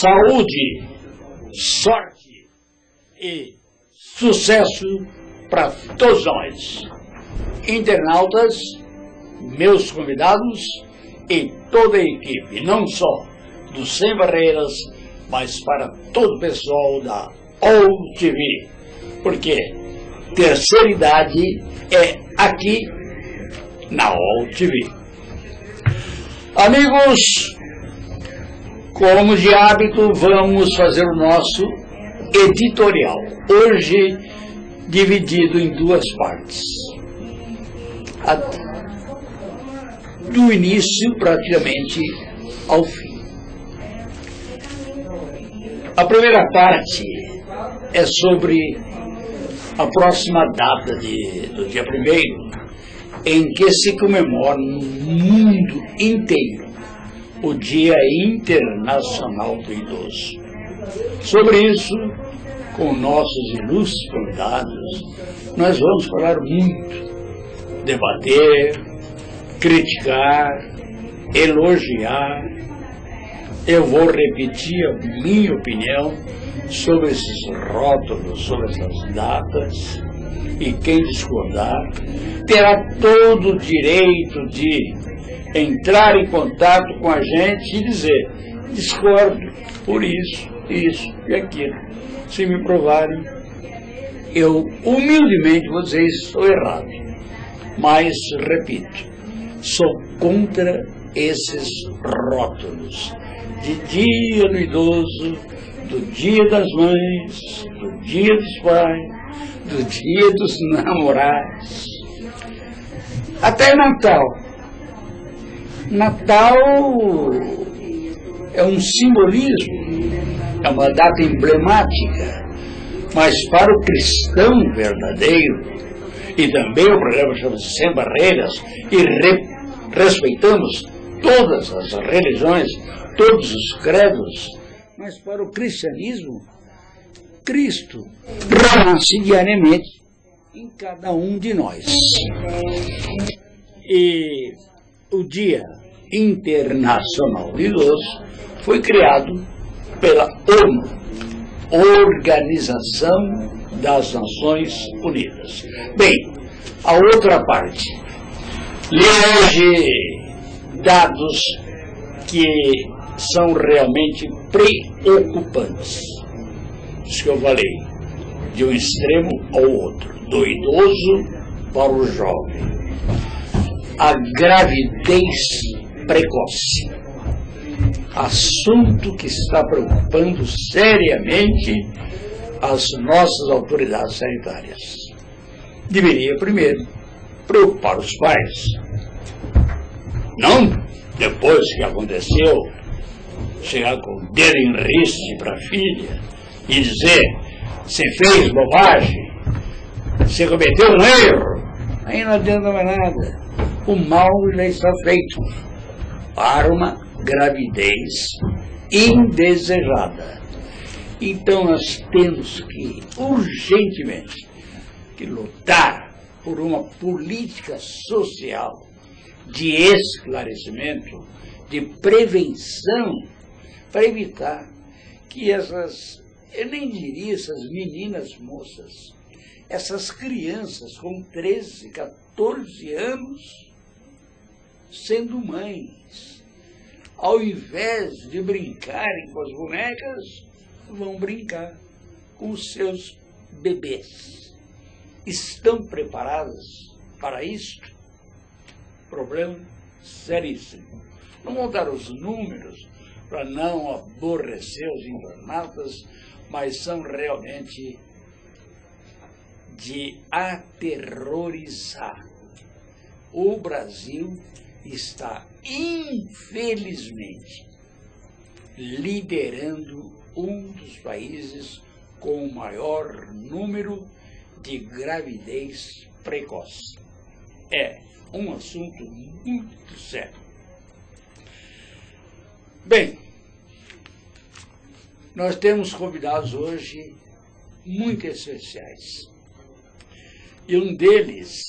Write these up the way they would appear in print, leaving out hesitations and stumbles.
Saúde, sorte e sucesso para todos nós, internautas, meus convidados e toda a equipe, não só do Sem Barreiras, mas para todo o pessoal da OUTV, porque terceira idade é aqui na OUTV. Amigos, como de hábito, vamos fazer o nosso editorial, hoje dividido em duas partes. Do início praticamente ao fim. A primeira parte é sobre a próxima data do dia 1º, em que se comemora no mundo inteiro o Dia Internacional do Idoso. Sobre isso, com nossos ilustres convidados, nós vamos falar muito, debater, criticar, elogiar. Eu vou repetir a minha opinião sobre esses rótulos, sobre essas datas, e quem discordar terá todo o direito de entrar em contato com a gente e dizer: discordo por isso, isso e aquilo. Se me provarem, eu humildemente vou dizer: estou errado. Mas, repito, sou contra esses rótulos de dia do idoso, do dia das mães, do dia dos pais, do dia dos namorados, até Natal. Natal é um simbolismo, é uma data emblemática, mas para o cristão verdadeiro, e também o programa chama-se Sem Barreiras, e respeitamos todas as religiões, todos os credos, mas para o cristianismo, Cristo renasce diariamente em cada um de nós. E o Dia Internacional do Idoso foi criado pela ONU, Organização das Nações Unidas. Bem, a outra parte, hoje dados que são realmente preocupantes. Isso que eu falei, de um extremo ao outro, do idoso para o jovem. A gravidez precoce, assunto que está preocupando seriamente as nossas autoridades sanitárias. Deveria primeiro preocupar os pais. Não, depois que aconteceu, chegar com o dedo em riste para a filha e dizer: você fez bobagem, você cometeu um erro. Aí não adianta mais nada. O mal já está feito para uma gravidez indesejada. Então nós temos que urgentemente lutar por uma política social de esclarecimento, de prevenção, para evitar que essas, eu nem diria essas meninas moças, essas crianças com 13, 14 anos, sendo mães, ao invés de brincarem com as bonecas, vão brincar com os seus bebês. Estão preparadas para isto? Problema seríssimo. Não vou dar os números para não aborrecer os internautas, mas são realmente de aterrorizar. O Brasil está infelizmente, liderando um dos países com o maior número de gravidez precoce. É um assunto muito sério. Bem, nós temos convidados hoje muito especiais. E um deles,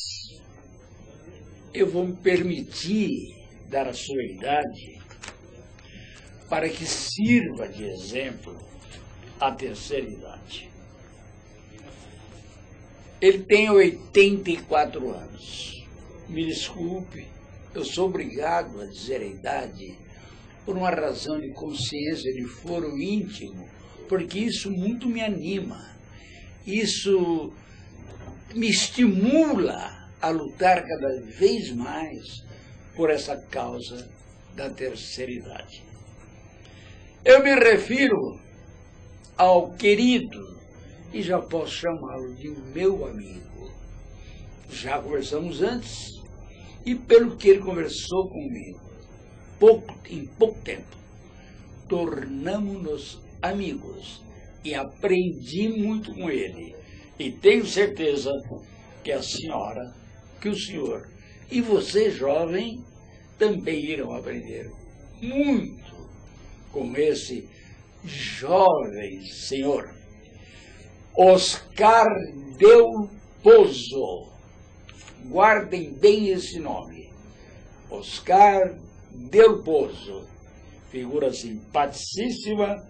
eu vou me permitir dar a sua idade para que sirva de exemplo à terceira idade. Ele tem 84 anos. Me desculpe, eu sou obrigado a dizer a idade por uma razão de consciência, de foro íntimo, porque isso muito me anima. Isso me estimula a lutar cada vez mais por essa causa da terceira idade. Eu me refiro ao querido, e já posso chamá-lo de meu amigo. Já conversamos antes, e pelo que ele conversou comigo, em pouco tempo, tornamos-nos amigos e aprendi muito com ele. E tenho certeza que a senhora, que o senhor e você, jovem, também irão aprender muito com esse jovem senhor. Oscar Del Pozo. Guardem bem esse nome. Oscar Del Pozo. Figura simpaticíssima,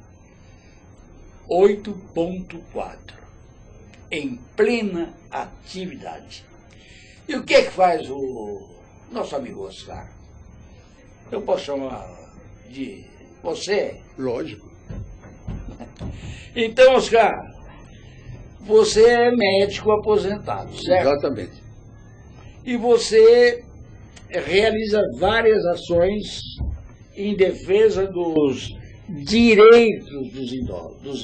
8.4. Em plena atividade. E o que é que faz o nosso amigo Oscar? Eu posso chamar de você? Lógico. Então, Oscar, você é médico aposentado, certo? Exatamente. E você realiza várias ações em defesa dos direitos dos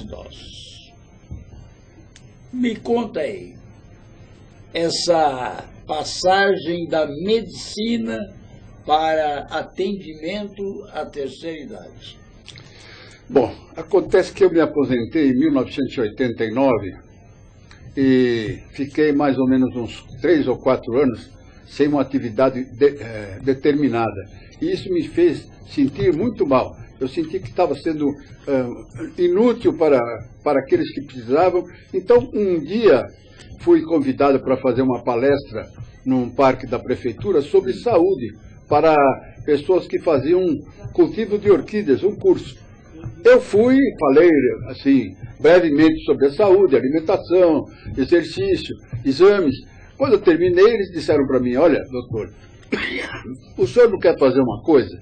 idosos. Me conta aí, essa passagem da medicina para atendimento à terceira idade. Bom, acontece que eu me aposentei em 1989 e fiquei mais ou menos uns 3 ou 4 anos sem uma atividade determinada. E isso me fez sentir muito mal. Eu senti que estava sendo inútil para aqueles que precisavam. Então, um dia, fui convidado para fazer uma palestra num parque da prefeitura sobre saúde para pessoas que faziam cultivo de orquídeas, um curso. Eu fui, falei assim, brevemente sobre a saúde, alimentação, exercício, exames. Quando eu terminei, eles disseram para mim: olha, doutor, o senhor não quer fazer uma coisa?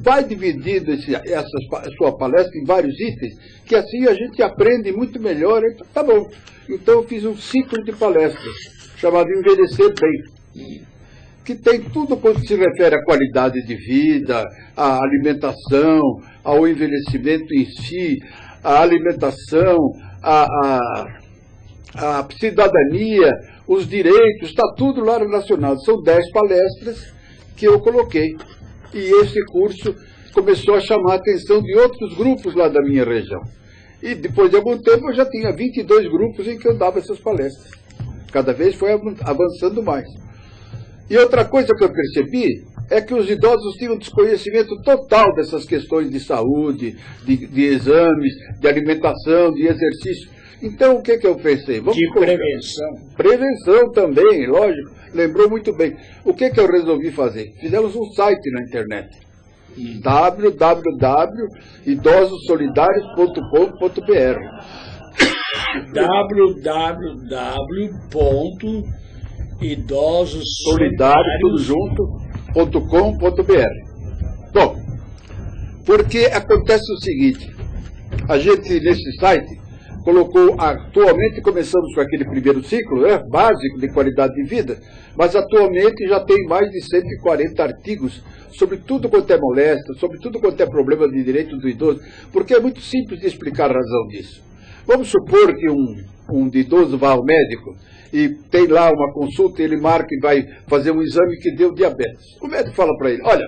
Vai dividindo essa sua palestra em vários itens, que assim a gente aprende muito melhor. Então, tá bom. Então eu fiz um ciclo de palestras, chamado Envelhecer Bem, que tem tudo quanto se refere à qualidade de vida, à alimentação, ao envelhecimento em si, à alimentação, à cidadania, os direitos, está tudo lá relacionado. São 10 palestras que eu coloquei. E esse curso começou a chamar a atenção de outros grupos lá da minha região. E depois de algum tempo eu já tinha 22 grupos em que eu dava essas palestras. Cada vez foi avançando mais. E outra coisa que eu percebi é que os idosos tinham desconhecimento total dessas questões de saúde, de exames, de alimentação, de exercício. Então, o que eu pensei? De prevenção. Prevenção também, lógico. Lembrou muito bem. O que eu resolvi fazer? Fizemos um site na internet. www.idososolidarios.com.br www.idososolidarios.com.br. Bom, porque acontece o seguinte, a gente nesse site colocou, atualmente começamos com aquele primeiro ciclo, básico de qualidade de vida, mas atualmente já tem mais de 140 artigos sobre tudo quanto é moléstia, sobre tudo quanto é problema de direito do idoso, porque é muito simples de explicar a razão disso. Vamos supor que um idoso vá ao médico e tem lá uma consulta, ele marca e vai fazer um exame que deu diabetes. O médico fala para ele: olha,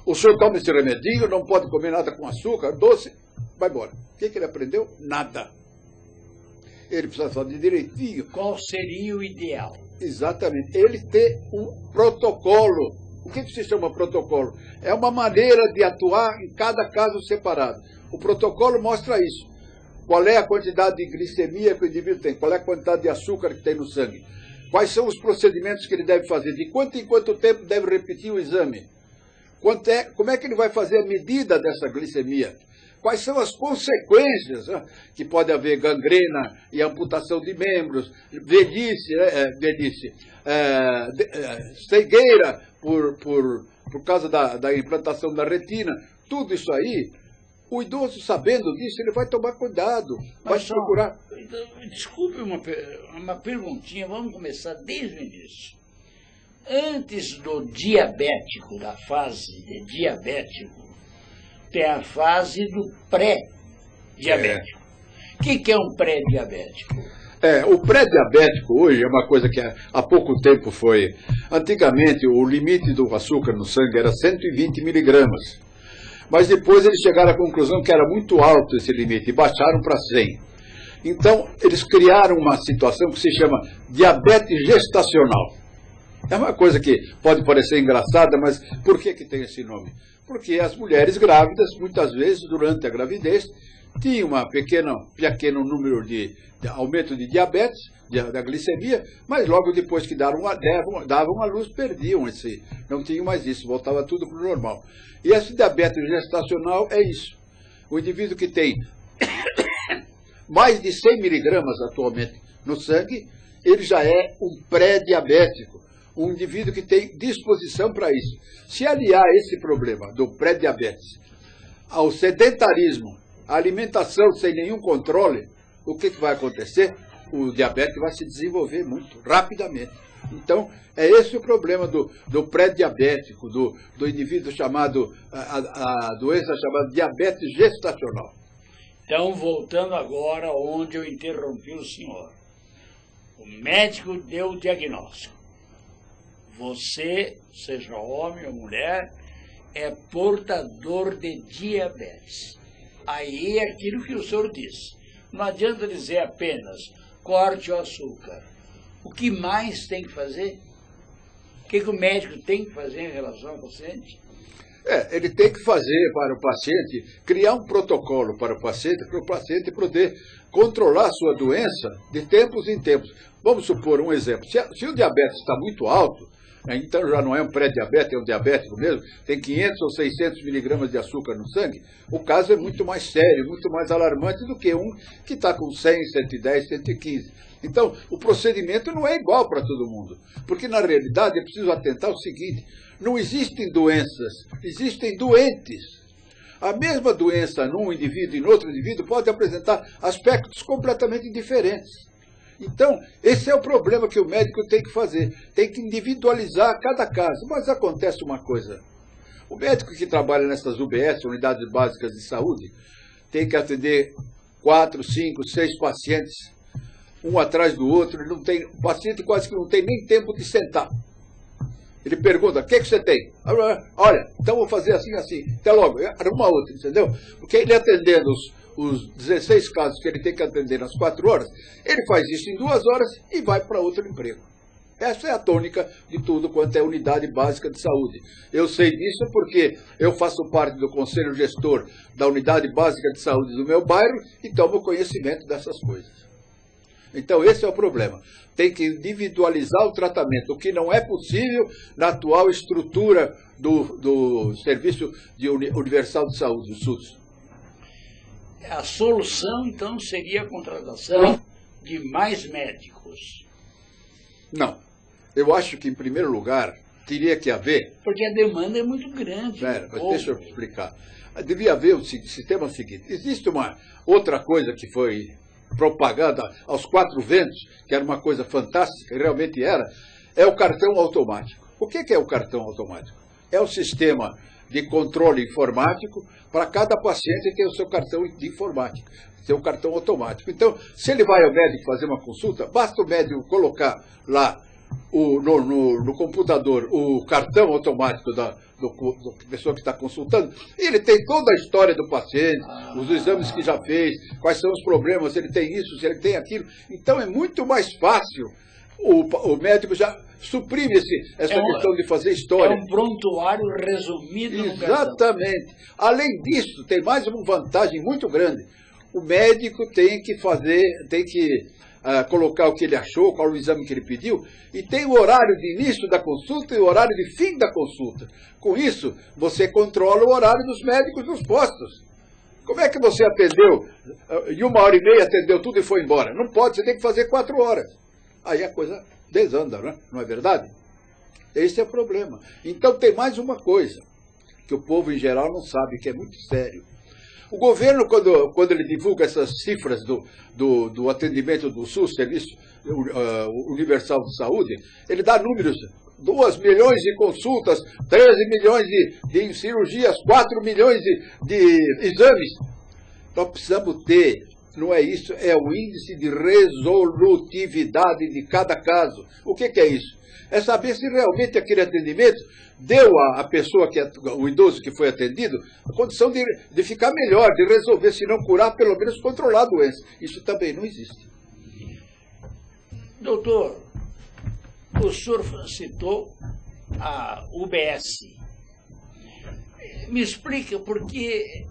O senhor toma esse remedinho, não pode comer nada com açúcar, doce, vai embora. O que ele aprendeu? Nada. Ele precisa fazer direitinho. Qual seria o ideal? Exatamente. Ele ter um protocolo. O que se chama protocolo? É uma maneira de atuar em cada caso separado. O protocolo mostra isso. Qual é a quantidade de glicemia que o indivíduo tem? Qual é a quantidade de açúcar que tem no sangue? Quais são os procedimentos que ele deve fazer? De quanto em quanto tempo deve repetir o exame? Como é que ele vai fazer a medida dessa glicemia? Quais são as consequências, né? Que pode haver gangrena e amputação de membros, cegueira por causa da implantação da retina. Tudo isso aí, o idoso sabendo disso, ele vai tomar cuidado, vai procurar. Desculpe uma perguntinha, vamos começar desde o início. Antes do diabético, da fase de diabético, tem a fase do pré-diabético. O que é um pré-diabético? O pré-diabético hoje é uma coisa que há pouco tempo foi... Antigamente, o limite do açúcar no sangue era 120 miligramas. Mas depois eles chegaram à conclusão que era muito alto esse limite e baixaram para 100. Então, eles criaram uma situação que se chama diabetes gestacional. É uma coisa que pode parecer engraçada, mas por que tem esse nome? Porque as mulheres grávidas, muitas vezes, durante a gravidez, tinham um pequeno número de aumento de diabetes, da glicemia, mas logo depois que davam à luz, perdiam não tinham mais isso, voltava tudo para o normal. E esse diabetes gestacional é isso. O indivíduo que tem mais de 100 miligramas atualmente no sangue, ele já é um pré-diabético. Um indivíduo que tem disposição para isso. Se aliar esse problema do pré-diabetes ao sedentarismo, a alimentação sem nenhum controle, o que vai acontecer? O diabetes vai se desenvolver muito rapidamente. Então, é esse o problema do pré-diabético, do indivíduo chamado, a doença chamada diabetes gestacional. Então, voltando agora onde eu interrompi o senhor. O médico deu o diagnóstico. Você, seja homem ou mulher, é portador de diabetes. Aí é aquilo que o senhor disse. Não adianta dizer apenas corte o açúcar. O que mais tem que fazer? O que o médico tem que fazer em relação ao paciente? Ele tem que fazer para o paciente, criar um protocolo para o paciente poder controlar a sua doença de tempos em tempos. Vamos supor um exemplo. Se o diabetes está muito alto, então já não é um pré-diabético, é um diabético mesmo, tem 500 ou 600 miligramas de açúcar no sangue, o caso é muito mais sério, muito mais alarmante do que um que está com 100, 110, 115. Então, o procedimento não é igual para todo mundo, porque na realidade é preciso atentar ao seguinte, não existem doenças, existem doentes. A mesma doença num indivíduo e no outro indivíduo pode apresentar aspectos completamente diferentes. Então, esse é o problema que o médico tem que fazer. Tem que individualizar cada caso. Mas acontece uma coisa. O médico que trabalha nessas UBS, Unidades Básicas de Saúde, tem que atender 4, 5, 6 pacientes, um atrás do outro. O paciente quase que não tem nem tempo de sentar. Ele pergunta, o que você tem? Olha, então vou fazer assim, assim. Até logo, arruma outra, entendeu? Porque ele atendendo os 16 casos que ele tem que atender nas 4 horas, ele faz isso em 2 horas e vai para outro emprego. Essa é a tônica de tudo quanto é unidade básica de saúde. Eu sei disso porque eu faço parte do conselho gestor da unidade básica de saúde do meu bairro e tomo conhecimento dessas coisas. Então esse é o problema. Tem que individualizar o tratamento, o que não é possível na atual estrutura do Serviço Universal de Saúde, o SUS. A solução, então, seria a contratação de mais médicos. Não. Eu acho que, em primeiro lugar, teria que haver... Porque a demanda é muito grande. Mas deixa eu explicar. Devia haver o sistema seguinte. Existe uma outra coisa que foi propaganda aos 4 ventos, que era uma coisa fantástica, e realmente era, é o cartão automático. O que é o cartão automático? É o sistema de controle informático para cada paciente ter o seu cartão de informática, seu cartão automático. Então, se ele vai ao médico fazer uma consulta, basta o médico colocar lá no computador o cartão automático da pessoa que está consultando, e ele tem toda a história do paciente, os exames que já fez, quais são os problemas, se ele tem isso, se ele tem aquilo. Então é muito mais fácil o médico já suprime essa questão de fazer história. É um prontuário resumido no cartão. Exatamente. Além disso, tem mais uma vantagem muito grande. O médico tem que colocar o que ele achou, qual o exame que ele pediu, e tem o horário de início da consulta e o horário de fim da consulta. Com isso, você controla o horário dos médicos nos postos. Como é que você atendeu, em 1h30 atendeu tudo e foi embora? Não pode, você tem que fazer 4 horas. Aí a coisa desanda, não é verdade? Esse é o problema. Então tem mais uma coisa, que o povo em geral não sabe, que é muito sério. O governo, quando ele divulga essas cifras do atendimento do SUS, Serviço Universal de Saúde, ele dá números: 2 milhões de consultas, 13 milhões de cirurgias, 4 milhões de exames. Nós precisamos ter, não é isso, é o índice de resolutividade de cada caso. O que é isso? É saber se realmente aquele atendimento deu à pessoa, o idoso que foi atendido, a condição de ficar melhor, de resolver, se não curar, pelo menos controlar a doença. Isso também não existe. Doutor, o senhor citou a UBS. Me explica por que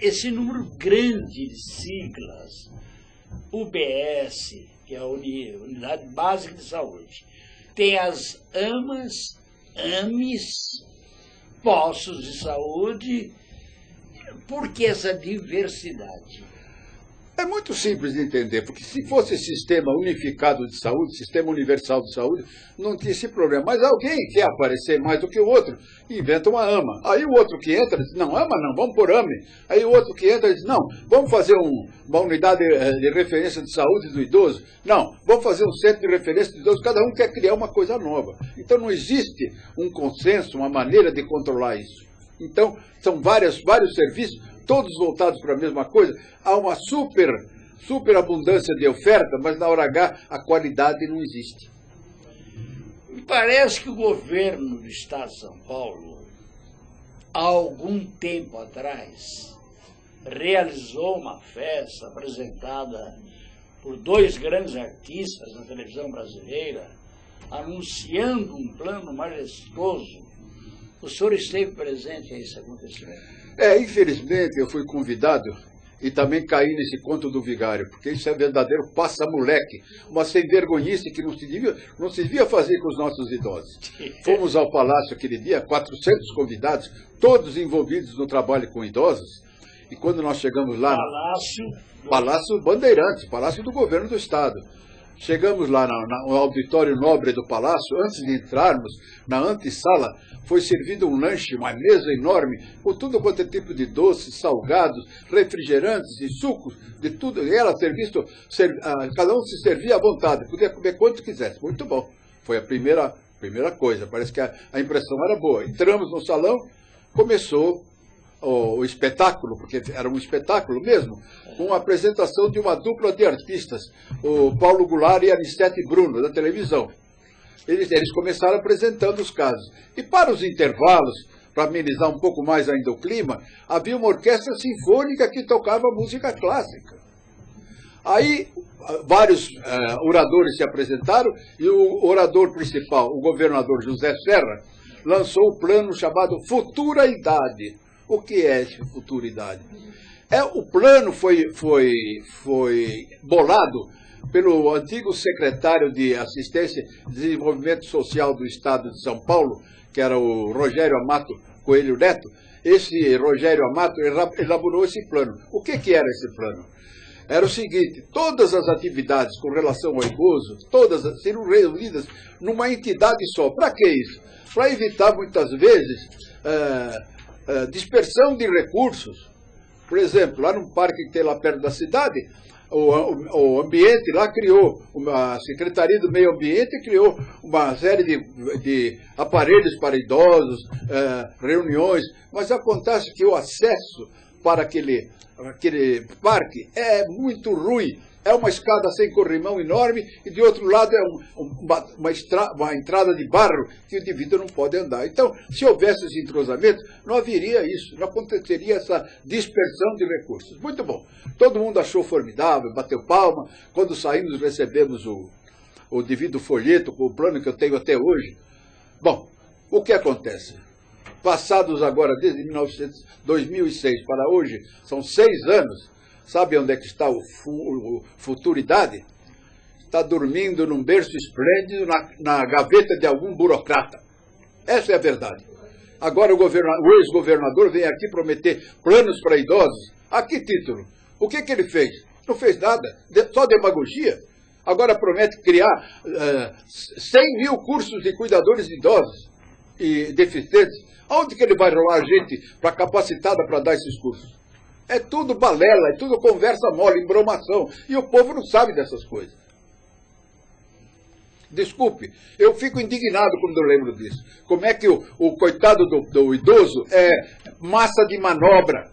esse número grande de siglas, UBS, que é a Unidade Básica de Saúde, tem as AMES, postos de saúde. Por que essa diversidade? É muito simples de entender, porque se fosse sistema unificado de saúde, sistema universal de saúde, não tinha esse problema. Mas alguém quer aparecer mais do que o outro, inventa uma AMA. Aí o outro que entra diz: não, AMA não, vamos por AME. Aí o outro que entra diz: não, vamos fazer uma unidade de referência de saúde do idoso. Não, vamos fazer um centro de referência do idoso. Cada um quer criar uma coisa nova. Então não existe um consenso, uma maneira de controlar isso. Então são vários serviços, todos voltados para a mesma coisa. Há uma super abundância de oferta, mas na hora H a qualidade não existe. Me parece que o governo do Estado de São Paulo, há algum tempo atrás, realizou uma festa apresentada por 2 grandes artistas na televisão brasileira, anunciando um plano majestoso. O senhor esteve presente a esse acontecimento? Infelizmente eu fui convidado e também caí nesse conto do vigário, porque isso é verdadeiro passa-moleque, uma sem-vergonhice que não se devia fazer com os nossos idosos. Fomos ao Palácio aquele dia, 400 convidados, todos envolvidos no trabalho com idosos, e quando nós chegamos lá... Palácio Bandeirantes, Palácio do Governo do Estado. Chegamos lá no auditório nobre do Palácio, antes de entrarmos na antessala, foi servido um lanche, uma mesa enorme, com tudo quanto é tipo de doces, salgados, refrigerantes e sucos, de tudo. E era serviço, cada um se servia à vontade, podia comer quanto quisesse. Muito bom. Foi a primeira coisa, parece que a impressão era boa. Entramos no salão, começou o espetáculo, porque era um espetáculo mesmo, com a apresentação de uma dupla de artistas, o Paulo Goulart e a Anissete Bruno, da televisão. Eles começaram apresentando os casos. E para os intervalos, para amenizar um pouco mais ainda o clima, havia uma orquestra sinfônica que tocava música clássica. Aí vários oradores se apresentaram e o orador principal, o governador José Serra, lançou o plano chamado Futura Idade. O que é essa futura idade? O plano foi bolado pelo antigo secretário de Assistência e Desenvolvimento Social do Estado de São Paulo, que era o Rogério Amato Coelho Neto. Esse Rogério Amato elaborou esse plano. O que era esse plano? Era o seguinte: todas as atividades com relação ao idoso, todas seriam reunidas numa entidade só. Para que isso? Para evitar, muitas vezes, dispersão de recursos. Por exemplo, lá no parque que tem lá perto da cidade, o ambiente lá criou, a Secretaria do Meio Ambiente criou uma série de aparelhos para idosos, reuniões, mas acontece que o acesso para aquele parque é muito ruim, É uma escada sem corrimão enorme e de outro lado é uma entrada de barro que o indivíduo não pode andar. Então, se houvesse esse entrosamento, não haveria isso, não aconteceria essa dispersão de recursos. Muito bom. Todo mundo achou formidável, bateu palma. Quando saímos, recebemos o devido folheto com o plano que eu tenho até hoje. Bom, o que acontece? Passados agora, desde 2006 para hoje, são 6 anos. Sabe onde é que está o Futuridade? Está dormindo num berço esplêndido na gaveta de algum burocrata. Essa é a verdade. Agora o ex-governador vem aqui prometer planos para idosos. A que título? O que ele fez? Não fez nada, só demagogia. Agora promete criar 100 mil cursos de cuidadores de idosos e deficientes. Onde que ele vai rolar gente capacitada para dar esses cursos? É tudo balela, é tudo conversa mole, embromação. E o povo não sabe dessas coisas. Desculpe, eu fico indignado quando eu lembro disso. Como é que o coitado do idoso é massa de manobra?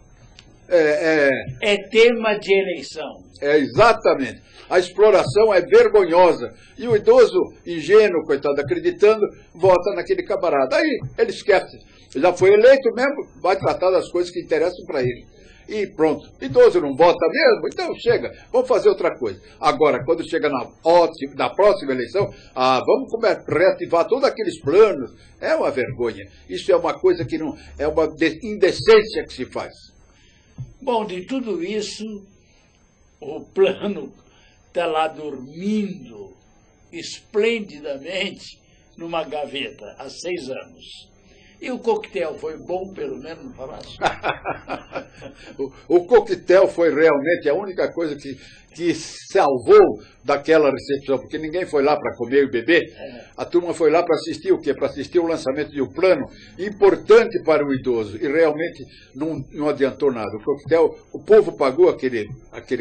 É tema de eleição. Exatamente. A exploração é vergonhosa. E o idoso, ingênuo, coitado, acreditando, vota naquele camarada. Aí ele esquece. Já foi eleito mesmo, vai tratar das coisas que interessam para ele. E pronto. Idoso não vota mesmo? Então chega, vamos fazer outra coisa. Agora, quando chega na próxima eleição, vamos reativar todos aqueles planos. É uma vergonha. Isso é uma coisa que não é uma indecência que se faz. Bom, de tudo isso, o plano está lá dormindo esplendidamente numa gaveta há 6 anos. E o coquetel foi bom, pelo menos, não falasse? O coquetel foi realmente a única coisa que salvou daquela recepção, porque ninguém foi lá para comer e beber. A turma foi lá para assistir o quê? Para assistir o lançamento de um plano importante para o idoso. E realmente não adiantou nada. O coquetel, o povo pagou aquele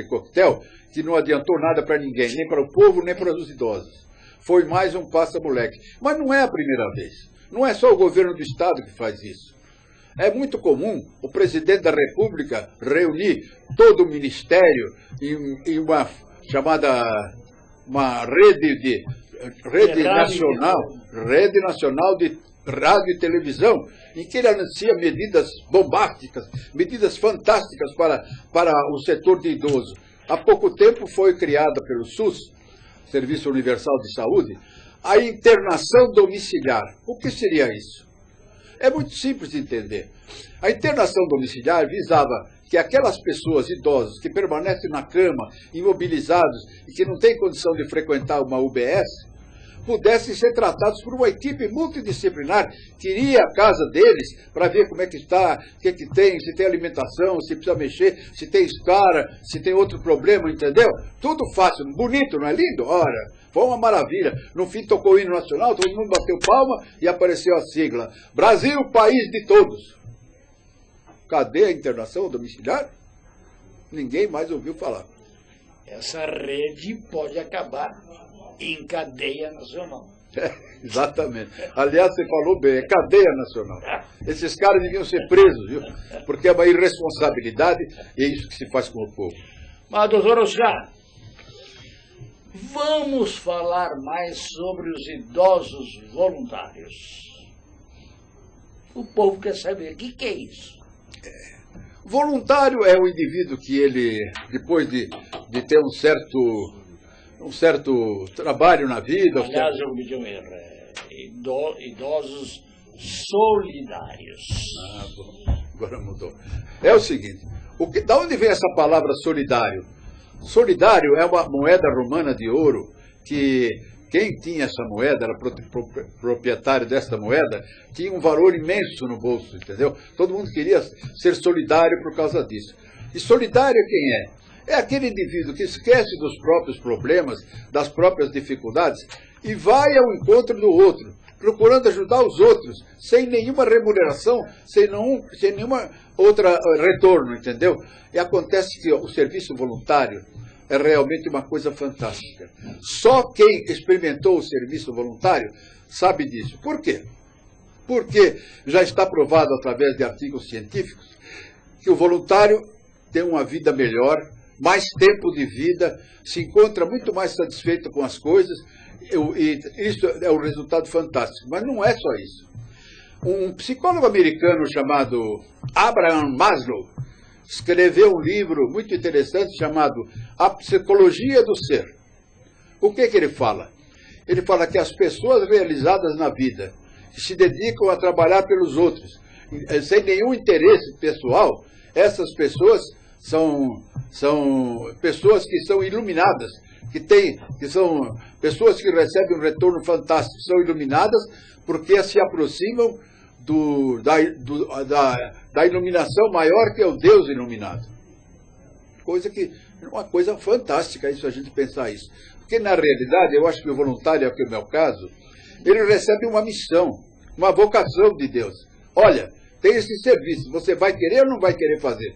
coquetel que não adiantou nada para ninguém, nem para o povo, nem para os idosos. Foi mais um passa-moleque. Mas não é a primeira vez. Não é só o governo do Estado que faz isso. É muito comum o presidente da República reunir todo o ministério em uma chamada rede nacional de rádio e televisão, em que ele anuncia medidas bombásticas, medidas fantásticas para o setor de idoso. Há pouco tempo foi criada pelo SUS, Serviço Universal de Saúde, a internação domiciliar. O que seria isso? É muito simples de entender. A internação domiciliar visava que aquelas pessoas idosas que permanecem na cama, imobilizados e que não têm condição de frequentar uma UBS, pudessem ser tratados por uma equipe multidisciplinar que iria à casa deles para ver como é que está, o que tem, se tem alimentação, se precisa mexer, se tem escara, se tem outro problema, entendeu? Tudo fácil, bonito, não é lindo? Ora, foi uma maravilha. No fim tocou o hino nacional, todo mundo bateu palma e apareceu a sigla. Brasil, país de todos. Cadê a internação domiciliar? Ninguém mais ouviu falar. Essa rede pode acabar em cadeia nacional. Exatamente. Aliás, você falou bem, é cadeia nacional. Esses caras deviam ser presos, viu? Porque é uma irresponsabilidade e é isso que se faz com o povo. Mas, doutor Oscar, vamos falar mais sobre os idosos voluntários. O povo quer saber o que é isso. Voluntário é o indivíduo que ele, depois de ter um certo trabalho na vida... Aliás, eu cometi um erro. Idosos solidários. Bom, agora mudou. É o seguinte, da onde vem essa palavra solidário? Solidário é uma moeda romana de ouro que quem tinha essa moeda, era proprietário dessa moeda, tinha um valor imenso no bolso, entendeu? Todo mundo queria ser solidário por causa disso. E solidário quem é? É aquele indivíduo que esquece dos próprios problemas, das próprias dificuldades, e vai ao encontro do outro, procurando ajudar os outros, sem nenhuma remuneração, sem nenhuma outra retorno, entendeu? E acontece que o serviço voluntário é realmente uma coisa fantástica. Só quem experimentou o serviço voluntário sabe disso. Por quê? Porque já está provado através de artigos científicos que o voluntário tem uma vida melhor, mais tempo de vida, se encontra muito mais satisfeito com as coisas, e isso é um resultado fantástico. Mas não é só isso. Um psicólogo americano chamado Abraham Maslow escreveu um livro muito interessante chamado A Psicologia do Ser. O que ele fala? Ele fala que as pessoas realizadas na vida, que se dedicam a trabalhar pelos outros, sem nenhum interesse pessoal, essas pessoas são pessoas que são iluminadas, que são pessoas que recebem um retorno fantástico, são iluminadas porque se aproximam da iluminação maior que é o Deus iluminado. Uma coisa fantástica isso, a gente pensar isso. Porque na realidade, eu acho que o voluntário, que é o meu caso, ele recebe uma missão, uma vocação de Deus. Olha, tem esse serviço, você vai querer ou não vai querer fazer?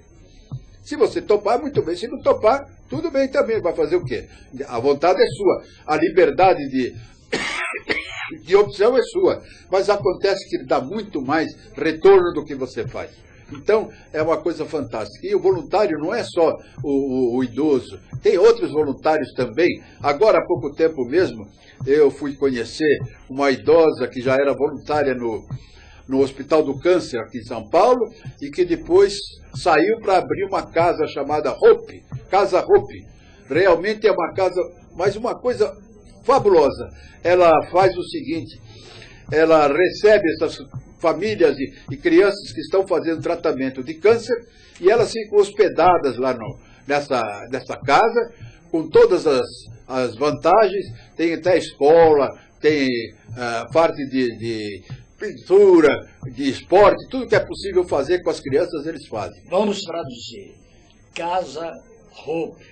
Se você topar, muito bem. Se não topar, tudo bem também. Vai fazer o quê? A vontade é sua. A liberdade de opção é sua. Mas acontece que ele dá muito mais retorno do que você faz. Então, é uma coisa fantástica. E o voluntário não é só o idoso. Tem outros voluntários também. Agora, há pouco tempo mesmo, eu fui conhecer uma idosa que já era voluntária no Hospital do Câncer, aqui em São Paulo, e que depois saiu para abrir uma casa chamada Hope, Casa Hope. Realmente é uma casa, mas uma coisa fabulosa. Ela faz o seguinte, ela recebe essas famílias e crianças que estão fazendo tratamento de câncer, e elas ficam hospedadas lá nessa casa, com todas as vantagens, tem até escola, tem parte de pintura, de esporte, tudo que é possível fazer com as crianças, eles fazem. Vamos traduzir. Casa Hope.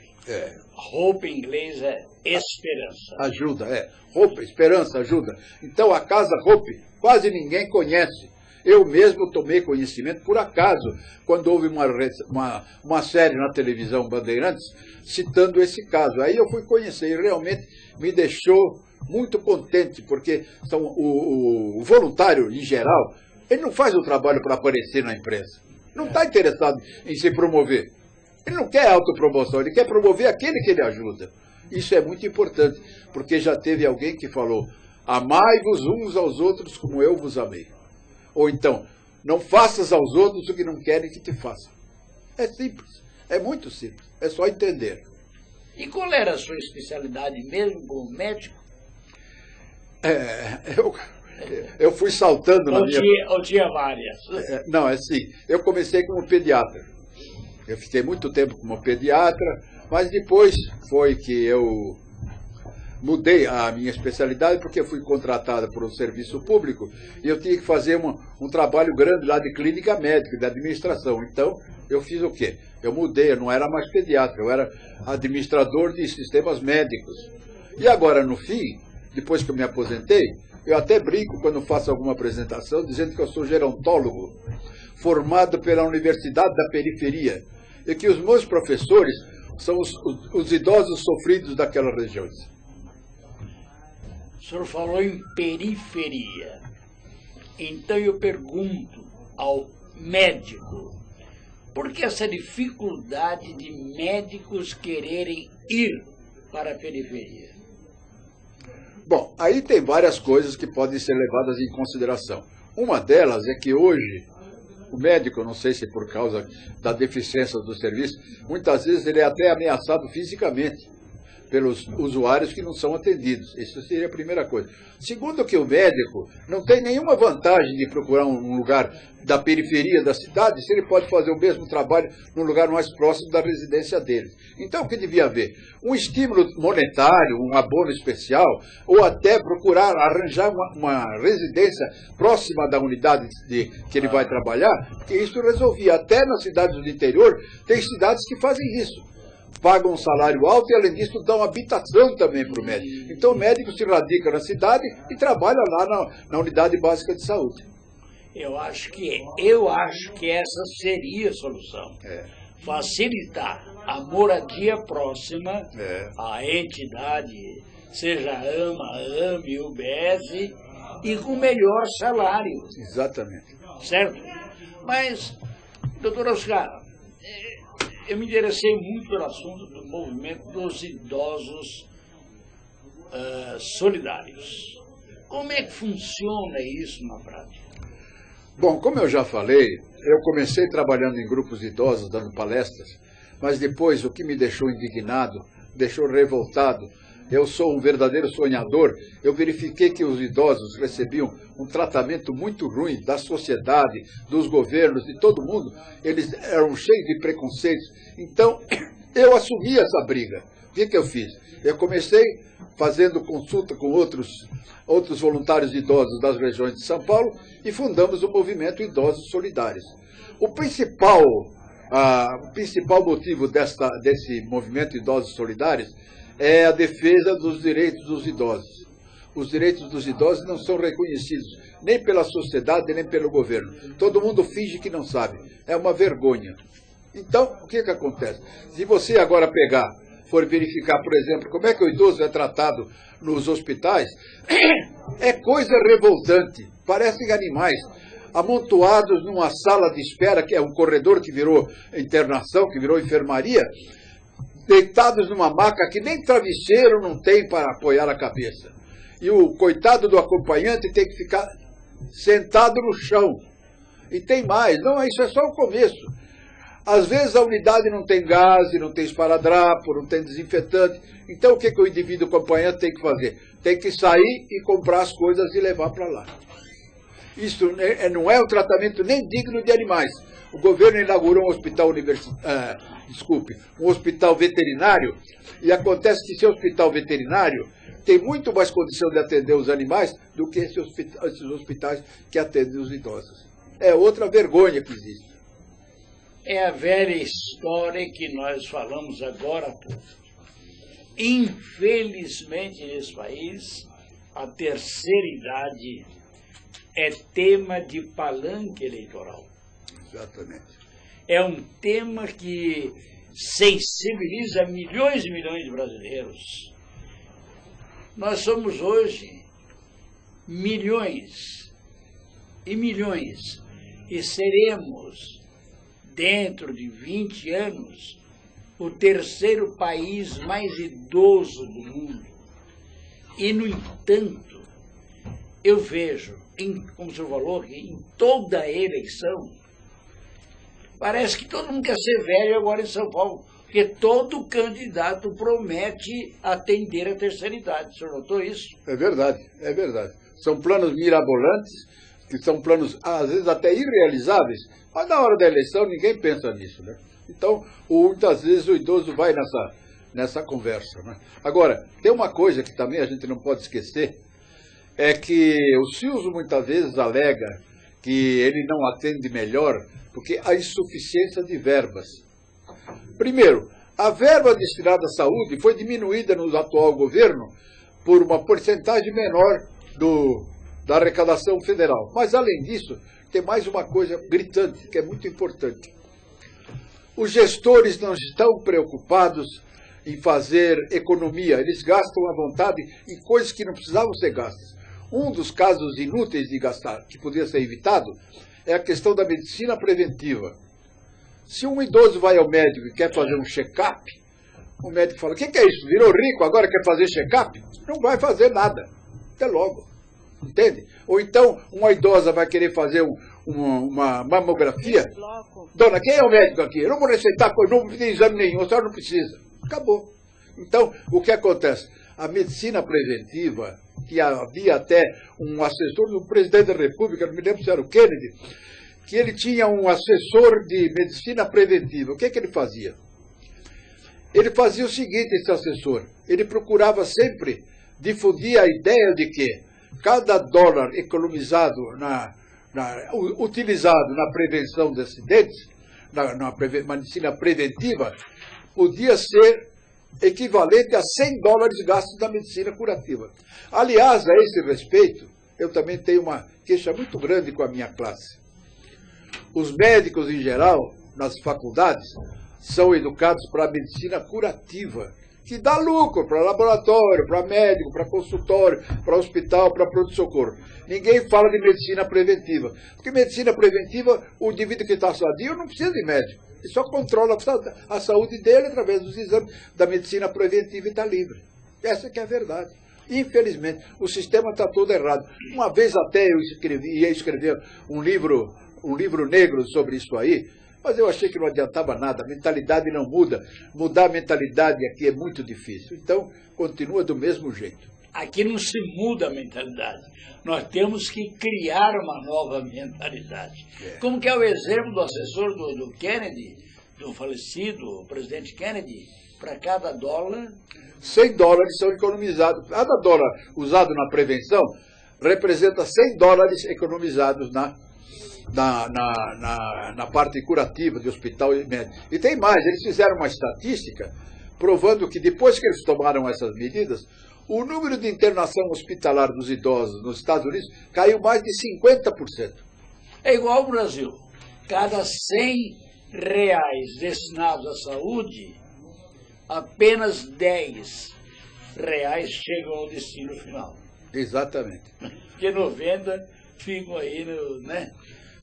Hope em inglês é esperança. Ajuda, Hope, esperança, ajuda. Então a Casa Hope quase ninguém conhece. Eu mesmo tomei conhecimento por acaso, quando houve uma série na televisão Bandeirantes citando esse caso. Aí eu fui conhecer e realmente me deixou muito contente, porque o voluntário, em geral, ele não faz o trabalho para aparecer na imprensa. Não está interessado em se promover. Ele não quer autopromoção, ele quer promover aquele que ele ajuda. Isso é muito importante, porque já teve alguém que falou: amai-vos uns aos outros como eu vos amei. Ou então, não faças aos outros o que não querem que te façam. É simples, é muito simples, é só entender. E qual era a sua especialidade mesmo como médico? Eu fui saltando na minha... Ou tinha várias? Não, é assim, eu comecei como pediatra. Eu fiquei muito tempo como pediatra, mas depois foi que eu mudei a minha especialidade, porque eu fui contratada por um serviço público e eu tinha que fazer um trabalho grande lá de clínica médica, de administração. Então, eu fiz o quê? Eu mudei, eu não era mais pediatra, eu era administrador de sistemas médicos. E agora, no fim, depois que eu me aposentei, eu até brinco quando faço alguma apresentação, dizendo que eu sou gerontólogo, formado pela Universidade da Periferia, e que os meus professores são os idosos sofridos daquelas regiões. O senhor falou em periferia. Então eu pergunto ao médico, por que essa dificuldade de médicos quererem ir para a periferia? Bom, aí tem várias coisas que podem ser levadas em consideração. Uma delas é que hoje o médico, não sei se por causa da deficiência do serviço, muitas vezes ele é até ameaçado fisicamente pelos usuários que não são atendidos. Isso seria a primeira coisa. Segundo, que o médico não tem nenhuma vantagem de procurar um lugar da periferia da cidade, se ele pode fazer o mesmo trabalho num lugar mais próximo da residência dele. Então, o que devia haver? Um estímulo monetário, um abono especial, ou até procurar arranjar uma residência próxima da unidade que ele vai trabalhar, porque isso resolvia. Até nas cidades do interior, tem cidades que fazem isso. Pagam um salário alto e, além disso, dão habitação também para o médico. Então, o médico se radica na cidade e trabalha lá na unidade básica de saúde. Eu acho que essa seria a solução. Facilitar a moradia próxima à entidade, seja AMA, AME, UBS, e com melhor salário. Exatamente. Certo? Mas, doutor Oscar, eu me interessei muito pelo assunto do movimento dos idosos solidários. Como é que funciona isso na prática? Bom, como eu já falei, eu comecei trabalhando em grupos de idosos, dando palestras, mas depois o que me deixou indignado, deixou revoltado, eu sou um verdadeiro sonhador, eu verifiquei que os idosos recebiam um tratamento muito ruim da sociedade, dos governos, de todo mundo. Eles eram cheios de preconceitos. Então, eu assumi essa briga. O que eu fiz? Eu comecei fazendo consulta com outros voluntários idosos das regiões de São Paulo e fundamos o movimento Idosos Solidários. O principal motivo desse movimento Idosos Solidários é a defesa dos direitos dos idosos. Os direitos dos idosos não são reconhecidos nem pela sociedade, nem pelo governo. Todo mundo finge que não sabe. É uma vergonha. Então, o que acontece? Se você agora for verificar, por exemplo, como é que o idoso é tratado nos hospitais, é coisa revoltante. Parecem animais amontoados numa sala de espera, que é um corredor que virou internação, que virou enfermaria, deitados numa maca que nem travesseiro não tem para apoiar a cabeça. E o coitado do acompanhante tem que ficar sentado no chão. E tem mais, não, isso é só o começo. Às vezes a unidade não tem gás, não tem esparadrapo, não tem desinfetante. Então o que o indivíduo acompanhante tem que fazer? Tem que sair e comprar as coisas e levar para lá. Isso não é um tratamento nem digno de animais. O governo inaugurou um hospital um hospital veterinário, e acontece que esse hospital veterinário tem muito mais condição de atender os animais do que esses hospitais que atendem os idosos. É outra vergonha que existe. É a velha história que nós falamos agora há pouco. Infelizmente, nesse país, a terceira idade é tema de palanque eleitoral. Exatamente. É um tema que sensibiliza milhões e milhões de brasileiros. Nós somos hoje milhões e milhões, e seremos, dentro de 20 anos, o terceiro país mais idoso do mundo. E, no entanto, eu vejo, como o senhor falou, que em toda eleição, parece que todo mundo quer ser velho agora em São Paulo, porque todo candidato promete atender a terceira idade. O senhor notou isso? É verdade, é verdade. São planos mirabolantes, que são planos, às vezes, até irrealizáveis, mas na hora da eleição ninguém pensa nisso, né? Então, muitas vezes o idoso vai nessa conversa, né? Agora, tem uma coisa que também a gente não pode esquecer, é que o Silvio muitas vezes alega que ele não atende melhor porque há insuficiência de verbas. Primeiro, a verba destinada à saúde foi diminuída no atual governo por uma porcentagem menor da arrecadação federal. Mas, além disso, tem mais uma coisa gritante, que é muito importante. Os gestores não estão preocupados em fazer economia, eles gastam à vontade em coisas que não precisavam ser gastas. Um dos casos inúteis de gastar, que podia ser evitado, é a questão da medicina preventiva. Se um idoso vai ao médico e quer fazer um check-up, o médico fala, o que é isso? Virou rico, agora quer fazer check-up? Não vai fazer nada. Até logo. Entende? Ou então, uma idosa vai querer fazer uma mamografia. Dona, quem é o médico aqui? Eu não vou receitar, não vou pedir exame nenhum, a senhora não precisa. Acabou. Então, o que acontece? A medicina preventiva, que havia até um assessor do presidente da República, não me lembro se era o Kennedy, que ele tinha um assessor de medicina preventiva. O que ele fazia? Ele fazia o seguinte, esse assessor, ele procurava sempre difundir a ideia de que cada dólar economizado, utilizado na prevenção de acidentes, na medicina preventiva, podia ser equivalente a 100 dólares gastos na medicina curativa. Aliás, a esse respeito, eu também tenho uma queixa muito grande com a minha classe. Os médicos, em geral, nas faculdades, são educados para a medicina curativa, que dá lucro para laboratório, para médico, para consultório, para hospital, para pronto-socorro. Ninguém fala de medicina preventiva. Porque medicina preventiva, o indivíduo que está sadio não precisa de médico. E só controla a saúde dele através dos exames da medicina preventiva e está livre. Essa que é a verdade. Infelizmente, o sistema está todo errado. Uma vez até eu ia escrever um livro negro sobre isso aí, mas eu achei que não adiantava nada, a mentalidade não muda. Mudar a mentalidade aqui é muito difícil. Então, continua do mesmo jeito. Aqui não se muda a mentalidade. Nós temos que criar uma nova mentalidade. Como que é o exemplo do assessor do Kennedy, do falecido presidente Kennedy, para cada dólar... 100 dólares são economizados. Cada dólar usado na prevenção representa 100 dólares economizados na parte curativa de hospital e médico. E tem mais, eles fizeram uma estatística provando que depois que eles tomaram essas medidas, o número de internação hospitalar dos idosos nos Estados Unidos caiu mais de 50%. É igual ao Brasil. Cada 100 reais destinados à saúde, apenas 10 reais chegam ao destino final. Exatamente. Porque 90 ficam aí, né?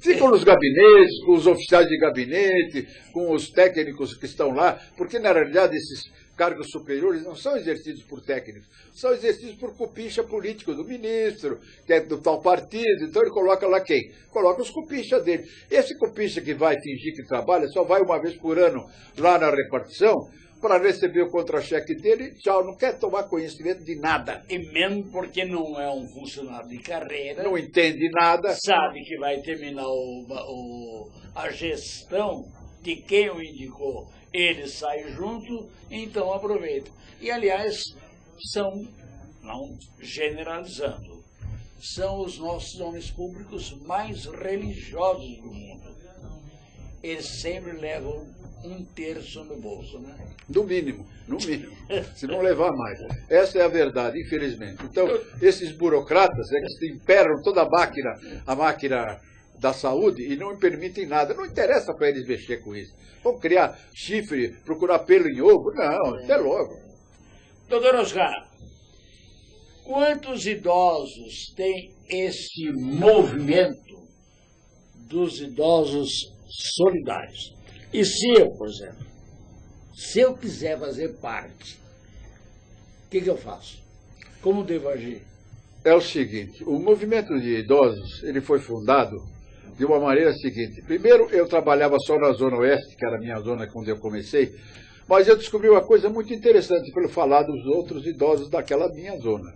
Ficam nos gabinetes, com os oficiais de gabinete, com os técnicos que estão lá, porque na realidade esses cargos superiores não são exercidos por técnicos, são exercidos por cupincha político do ministro, que é do tal partido, então ele coloca lá quem? Coloca os cupincha dele. Esse cupincha que vai fingir que trabalha, só vai uma vez por ano lá na repartição, para receber o contra-cheque dele, tchau, não quer tomar conhecimento de nada. E mesmo porque não é um funcionário de carreira, não entende nada, sabe que vai terminar a gestão de quem o indicou, ele sai junto, então aproveita. E, aliás, são, não generalizando, são os nossos homens públicos mais religiosos do mundo. Eles sempre levam 1/3 no bolso, né? No mínimo, se não levar mais. Essa é a verdade, infelizmente. Então, esses burocratas que imperam toda a máquina da saúde e não permitem nada. Não interessa para eles mexer com isso. Vão criar chifre, procurar pelo em ovo? Não, até logo. Doutor Oscar, quantos idosos tem esse movimento dos idosos solidários? E se eu, por exemplo, se eu quiser fazer parte, o que eu faço? Como devo agir? É o seguinte, o movimento de idosos, ele foi fundado de uma maneira seguinte. Primeiro, eu trabalhava só na Zona Oeste, que era a minha zona quando eu comecei, mas eu descobri uma coisa muito interessante pelo falar dos outros idosos daquela minha zona.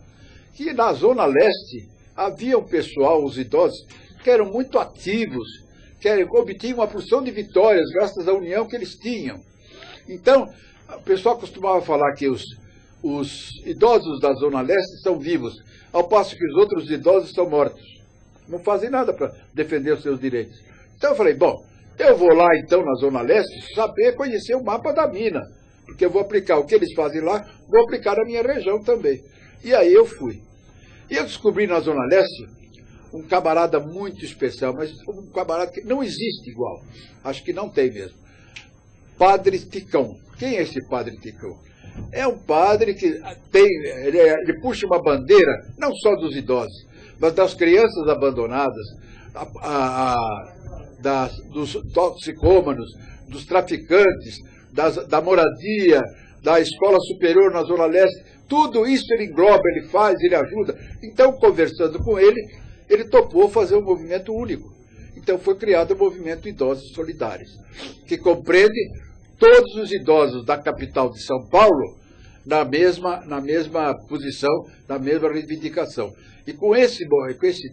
Que na Zona Leste havia um pessoal, os idosos, que eram muito ativos, que obtinham uma porção de vitórias graças à união que eles tinham. Então, o pessoal costumava falar que os idosos da Zona Leste estão vivos, ao passo que os outros idosos estão mortos. Não fazem nada para defender os seus direitos. Então eu falei, bom, eu vou lá então na Zona Leste saber conhecer o mapa da mina, porque eu vou aplicar o que eles fazem lá, vou aplicar na minha região também. E aí eu fui. E eu descobri na Zona Leste um camarada muito especial, mas um camarada que não existe igual. Acho que não tem mesmo. Padre Ticão. Quem é esse Padre Ticão? É um padre que ele puxa uma bandeira, não só dos idosos, mas das crianças abandonadas, dos toxicômanos, dos traficantes, da moradia, da escola superior na Zona Leste. Tudo isso ele engloba, ele faz, ele ajuda. Então, conversando com ele topou fazer um movimento único. Então foi criado o movimento Idosos Solidários, que compreende todos os idosos da capital de São Paulo na mesma posição, na mesma reivindicação. E com esse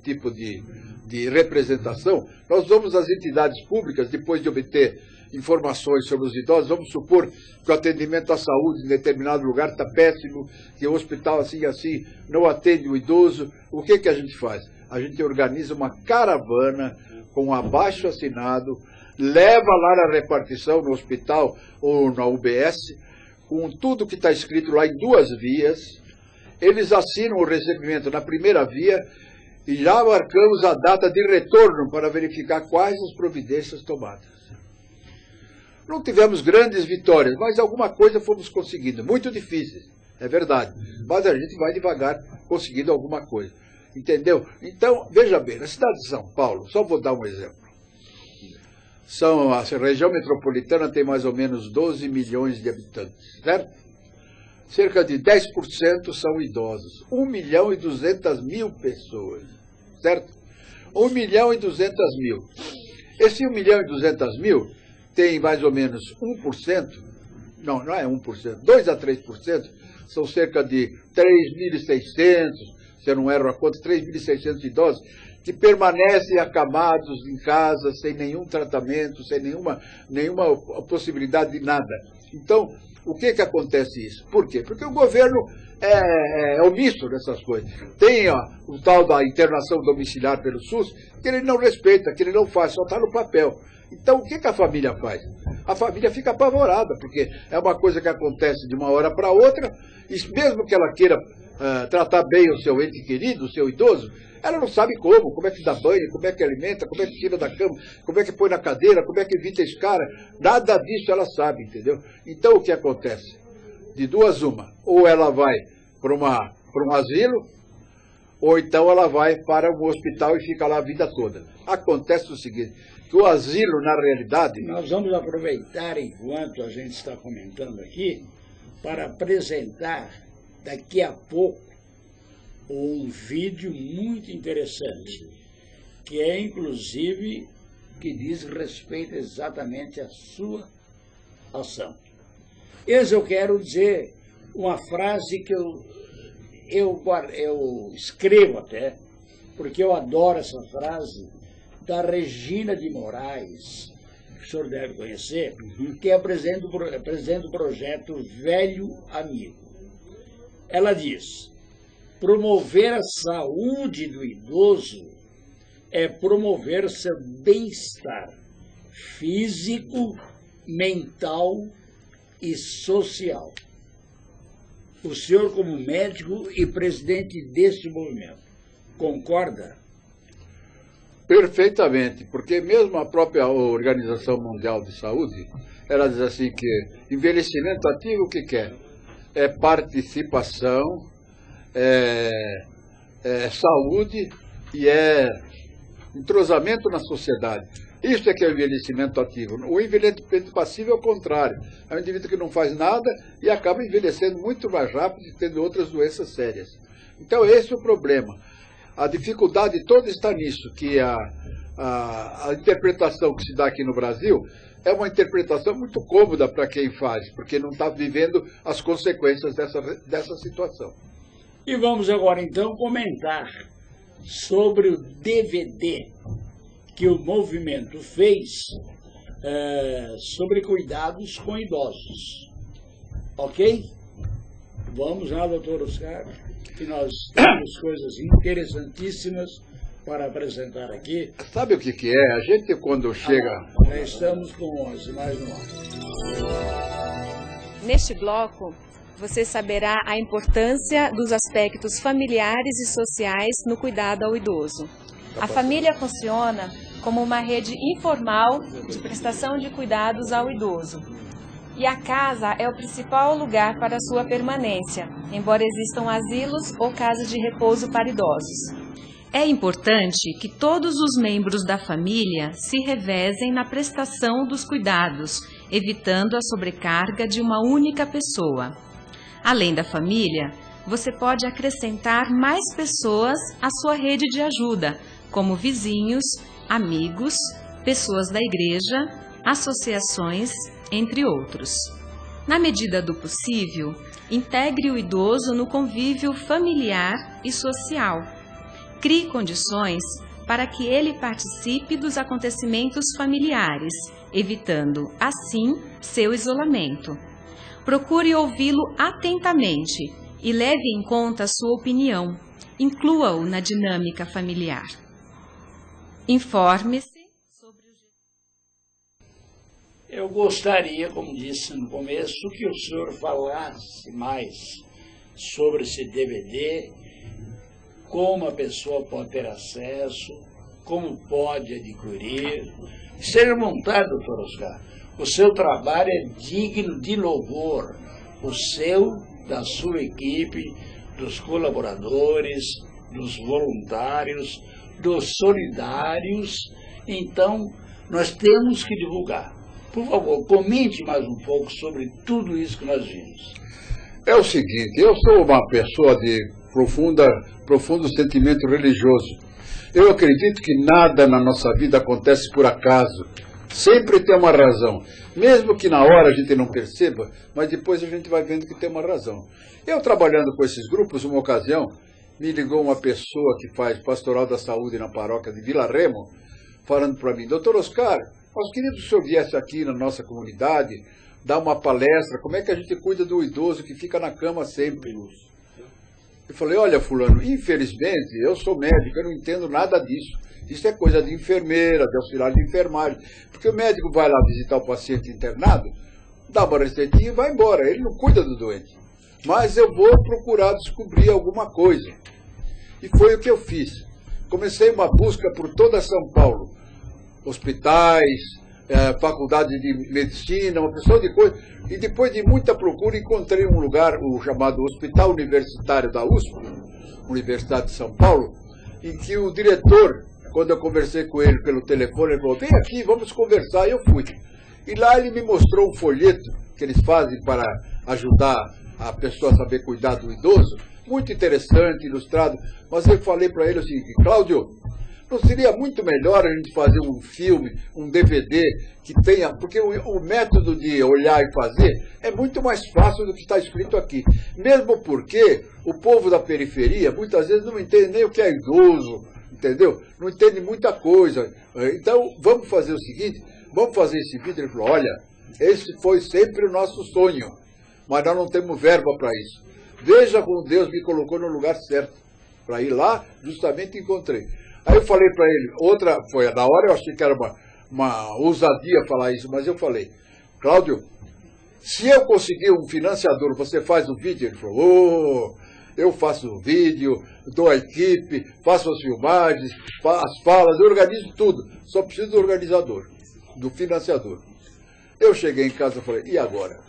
tipo de representação, nós vamos às entidades públicas, depois de obter informações sobre os idosos, vamos supor que o atendimento à saúde em determinado lugar está péssimo, que o hospital assim não atende o idoso. O que a gente faz? A gente organiza uma caravana com um abaixo-assinado, leva lá na repartição, no hospital ou na UBS, com tudo que está escrito lá em 2 vias. Eles assinam o recebimento na primeira via e já marcamos a data de retorno para verificar quais as providências tomadas. Não tivemos grandes vitórias, mas alguma coisa fomos conseguindo. Muito difíceis, é verdade, mas a gente vai devagar conseguindo alguma coisa. Entendeu? Então, veja bem, na cidade de São Paulo, só vou dar um exemplo. A região metropolitana tem mais ou menos 12 milhões de habitantes, certo? Cerca de 10% são idosos. 1.200.000 pessoas, certo? 1.200.000. Esse 1.200.000 tem mais ou menos 1%, não é 1%, 2 a 3%, são cerca de 3.600, se eu não erro a conta, 3.600 idosos, que permanecem acamados em casa, sem nenhum tratamento, sem nenhuma possibilidade de nada. Então, o que acontece isso? Por quê? Porque o governo é omisso nessas coisas. Tem o tal da internação domiciliar pelo SUS, que ele não respeita, que ele não faz, só está no papel. Então, o que a família faz? A família fica apavorada, porque é uma coisa que acontece de uma hora para outra, e mesmo que ela queira tratar bem o seu ente querido, o seu idoso, ela não sabe como é que dá banho, como é que alimenta, como é que tira da cama, como é que põe na cadeira, como é que evita escara, nada disso ela sabe, entendeu? Então o que acontece? De duas uma, ou ela vai para um asilo, ou então ela vai para um hospital e fica lá a vida toda. Acontece o seguinte, que o asilo, na realidade... Nós vamos aproveitar, enquanto a gente está comentando aqui, para apresentar daqui a pouco um vídeo muito interessante, que é, inclusive, que diz respeito exatamente à sua ação. Eu quero dizer uma frase que eu escrevo até, porque eu adoro essa frase, da Regina de Moraes, que o senhor deve conhecer, que apresenta o projeto Velho Amigo. Ela diz: promover a saúde do idoso é promover seu bem-estar físico, mental e social. O senhor, como médico e presidente deste movimento, concorda? Perfeitamente, porque mesmo a própria Organização Mundial de Saúde, ela diz assim que envelhecimento ativo o que quer? É participação, saúde e entrosamento na sociedade. Isso é que é o envelhecimento ativo. O envelhecimento passivo é o contrário. É um indivíduo que não faz nada e acaba envelhecendo muito mais rápido e tendo outras doenças sérias. Então esse é o problema. A dificuldade toda está nisso, que a interpretação que se dá aqui no Brasil é uma interpretação muito cômoda para quem faz, porque não está vivendo as consequências dessa situação. E vamos agora, então, comentar sobre o DVD que o movimento fez sobre cuidados com idosos. Ok? Vamos lá, doutor Oscar, que nós temos coisas interessantíssimas para apresentar aqui. Sabe o que é? A gente, quando chega... Já estamos com 11, mais no ar. Neste bloco, você saberá a importância dos aspectos familiares e sociais no cuidado ao idoso. A família funciona como uma rede informal de prestação de cuidados ao idoso. E a casa é o principal lugar para sua permanência, embora existam asilos ou casas de repouso para idosos. É importante que todos os membros da família se revezem na prestação dos cuidados, evitando a sobrecarga de uma única pessoa. Além da família, você pode acrescentar mais pessoas à sua rede de ajuda, como vizinhos, amigos, pessoas da igreja, associações, entre outros. Na medida do possível, integre o idoso no convívio familiar e social. Crie condições para que ele participe dos acontecimentos familiares, evitando, assim, seu isolamento. Procure ouvi-lo atentamente e leve em conta a sua opinião. Inclua-o na dinâmica familiar. Informe-se sobre o... Eu gostaria, como disse no começo, que o senhor falasse mais sobre esse DVD, como a pessoa pode ter acesso, como pode adquirir. Seja à vontade, doutor Oscar. O seu trabalho é digno de louvor. O seu, da sua equipe, dos colaboradores, dos voluntários, dos solidários. Então, Nós temos que divulgar. Por favor, comente mais um pouco sobre tudo isso que nós vimos. É o seguinte, eu sou uma pessoa de profundo sentimento religioso. Eu acredito que nada na nossa vida acontece por acaso. Sempre tem uma razão. Mesmo que na hora a gente não perceba, mas depois a gente vai vendo que tem uma razão. Eu trabalhando com esses grupos, uma ocasião, me ligou uma pessoa que faz pastoral da saúde na paróquia de Vila Remo, falando para mim, doutor Oscar, nós queríamos que o senhor viesse aqui na nossa comunidade, dar uma palestra, como é que a gente cuida do idoso que fica na cama sempre. Eu falei, olha fulano, infelizmente, eu sou médico, eu não entendo nada disso. Isso é coisa de enfermeira, de auxiliar de enfermagem. Porque o médico vai lá visitar o paciente internado, dá uma receitinha e vai embora. Ele não cuida do doente. Mas eu vou procurar descobrir alguma coisa. E foi o que eu fiz. Comecei uma busca por toda São Paulo. Hospitais, faculdade de medicina, uma pessoa de coisa. E depois de muita procura encontrei um lugar, o chamado Hospital Universitário da USP, Universidade de São Paulo, em que o diretor, quando eu conversei com ele pelo telefone, ele falou, vem aqui, vamos conversar, e eu fui. E lá ele me mostrou um folheto que eles fazem para ajudar a pessoa a saber cuidar do idoso, muito interessante, ilustrado, mas eu falei para ele assim, Cláudio, não seria muito melhor a gente fazer um filme, um DVD, que tenha, porque o método de olhar e fazer é muito mais fácil do que está escrito aqui. Mesmo porque o povo da periferia muitas vezes não entende nem o que é idoso, entendeu? Não entende muita coisa. Então, vamos fazer o seguinte, vamos fazer esse vídeo. Ele falou, olha, esse foi sempre o nosso sonho, mas nós não temos verba para isso. Veja como Deus me colocou no lugar certo. Para ir lá, justamente encontrei. Aí eu falei para ele, foi na hora eu achei que era uma ousadia falar isso, mas eu falei, Cláudio, se eu conseguir um financiador, você faz o vídeo? Ele falou, eu faço o vídeo, dou a equipe, faço as filmagens, as falas, eu organizo tudo, só preciso do organizador, do financiador. Eu cheguei em casa e falei, e agora?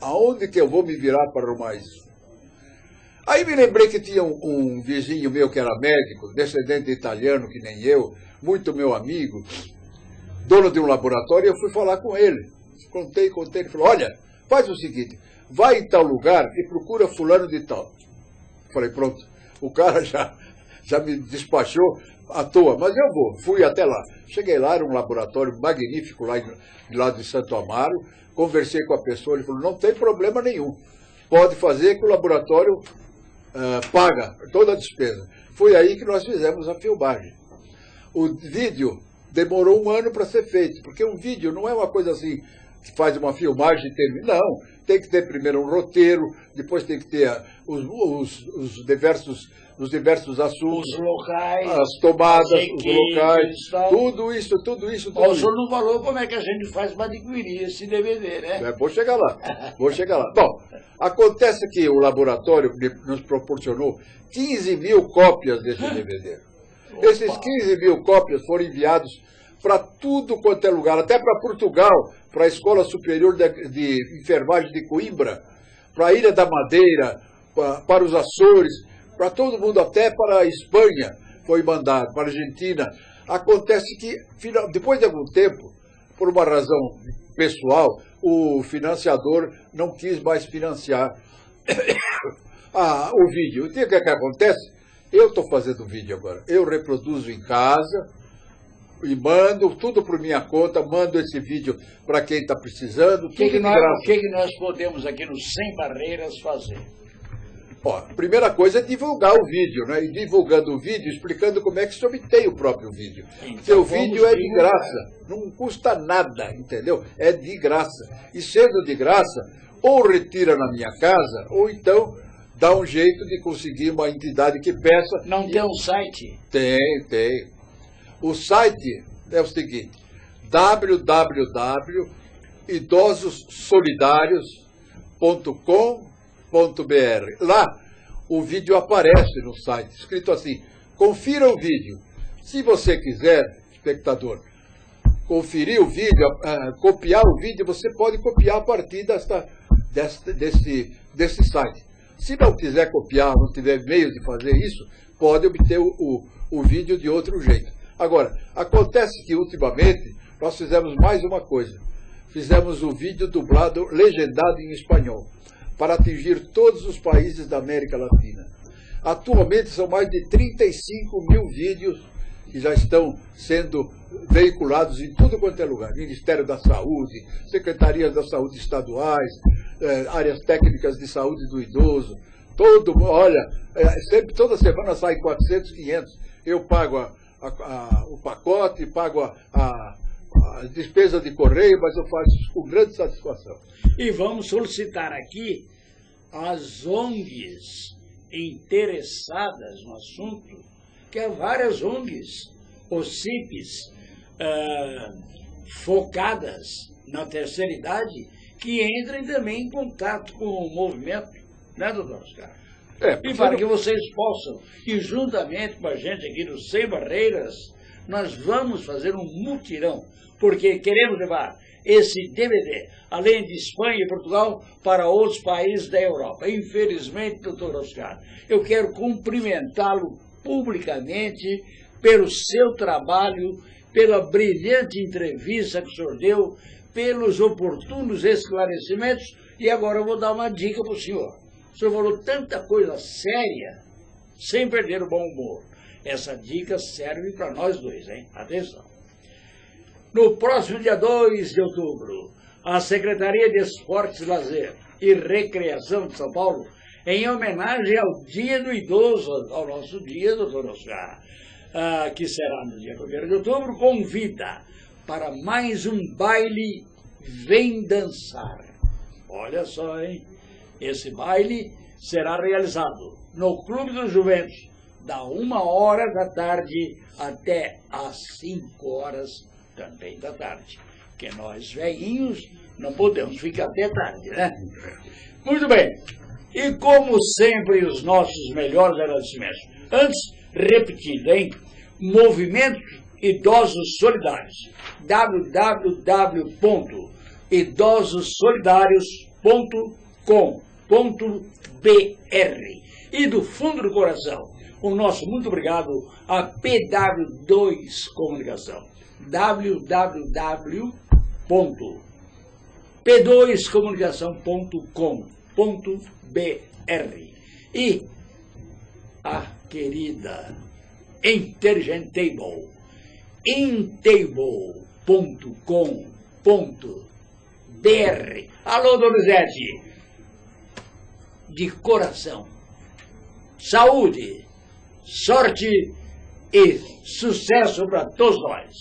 Aonde que eu vou me virar para arrumar isso? Aí me lembrei que tinha um vizinho meu que era médico, descendente italiano, que nem eu, muito meu amigo, dono de um laboratório, e eu fui falar com ele. Contei, ele falou, olha, faz o seguinte, vai em tal lugar e procura fulano de tal. Falei, pronto, o cara já me despachou à toa, mas eu vou, fui até lá. Cheguei lá, era um laboratório magnífico lá de Santo Amaro, conversei com a pessoa, ele falou, não tem problema nenhum, pode fazer que o laboratório paga toda a despesa. Foi aí que nós fizemos a filmagem. O vídeo demorou 1 ano para ser feito, porque um vídeo não é uma coisa assim, que faz uma filmagem e termina. Não, tem que ter primeiro um roteiro, depois tem que ter os diversos assuntos, os locais, as tomadas, equipes, os locais, tudo isso. O senhor não falou como é que a gente faz para adquirir esse DVD, né? Vou chegar lá. Bom, acontece que o laboratório nos proporcionou 15 mil cópias desse DVD. Opa. Esses 15 mil cópias foram enviados para tudo quanto é lugar, até para Portugal, para a Escola Superior de Enfermagem de Coimbra, para a Ilha da Madeira, para os Açores, para todo mundo, até para a Espanha foi mandado, para a Argentina. Acontece que, depois de algum tempo, por uma razão pessoal, o financiador não quis mais financiar o vídeo. E o que acontece? Eu estou fazendo vídeo agora. Eu reproduzo em casa e mando tudo por minha conta, mando esse vídeo para quem está precisando. O que nós podemos aqui no Sem Barreiras fazer? Ó, a primeira coisa é divulgar o vídeo, né? E divulgando o vídeo, explicando como é que se obtém o próprio vídeo. Então, seu vídeo é de graça, não custa nada, entendeu? É de graça. E sendo de graça, ou retira na minha casa, ou então dá um jeito de conseguir uma entidade que peça. Não tem um site? Tem. O site é o seguinte, www.idososolidarios.com.br. Lá o vídeo aparece no site, escrito assim, confira o vídeo. Se você quiser, espectador, conferir o vídeo, copiar o vídeo, você pode copiar a partir desse site. Se não quiser copiar, não tiver meio de fazer isso, pode obter o vídeo de outro jeito. Agora, acontece que ultimamente nós fizemos mais uma coisa. Fizemos um vídeo dublado, legendado em espanhol, para atingir todos os países da América Latina. Atualmente são mais de 35 mil vídeos que já estão sendo veiculados em tudo quanto é lugar. Ministério da Saúde, Secretarias da Saúde estaduais, áreas técnicas de saúde do idoso. Olha, sempre, toda semana sai 400, 500. Eu pago o pacote, pago a despesa de correio, mas eu faço isso com grande satisfação. E vamos solicitar aqui as ONGs interessadas no assunto, que há várias ONGs, OCIPs, focadas na terceira idade, que entrem também em contato com o movimento, né, doutor Oscar? E para que vocês possam, e juntamente com a gente aqui do Sem Barreiras, nós vamos fazer um mutirão, porque queremos levar esse DVD, além de Espanha e Portugal, para outros países da Europa. Infelizmente, doutor Oscar, eu quero cumprimentá-lo publicamente pelo seu trabalho, pela brilhante entrevista que o senhor deu, pelos oportunos esclarecimentos, e agora eu vou dar uma dica para o senhor. O senhor falou tanta coisa séria, sem perder o bom humor. Essa dica serve para nós dois, hein? Atenção. No próximo dia 2 de outubro, a Secretaria de Esportes, Lazer e Recreação de São Paulo, em homenagem ao Dia do Idoso, ao nosso dia, doutor Oscar, que será no dia 1º de outubro, convida para mais um baile Vem Dançar. Olha só, hein? Esse baile será realizado no Clube dos Juventus, da 1h da tarde até às 5h também da tarde. Porque nós, velhinhos, não podemos ficar até tarde, né? Muito bem. E como sempre, os nossos melhores agradecimentos. Antes, repetindo, hein? Movimento Idosos Solidários. www.idososolidários.com.br. E do fundo do coração, o nosso muito obrigado a PW2 Comunicação. www.p2comunicação.com.br. E a querida Intergentable, intable.com.br. Alô, Donizete, de coração, saúde, sorte e sucesso para todos nós.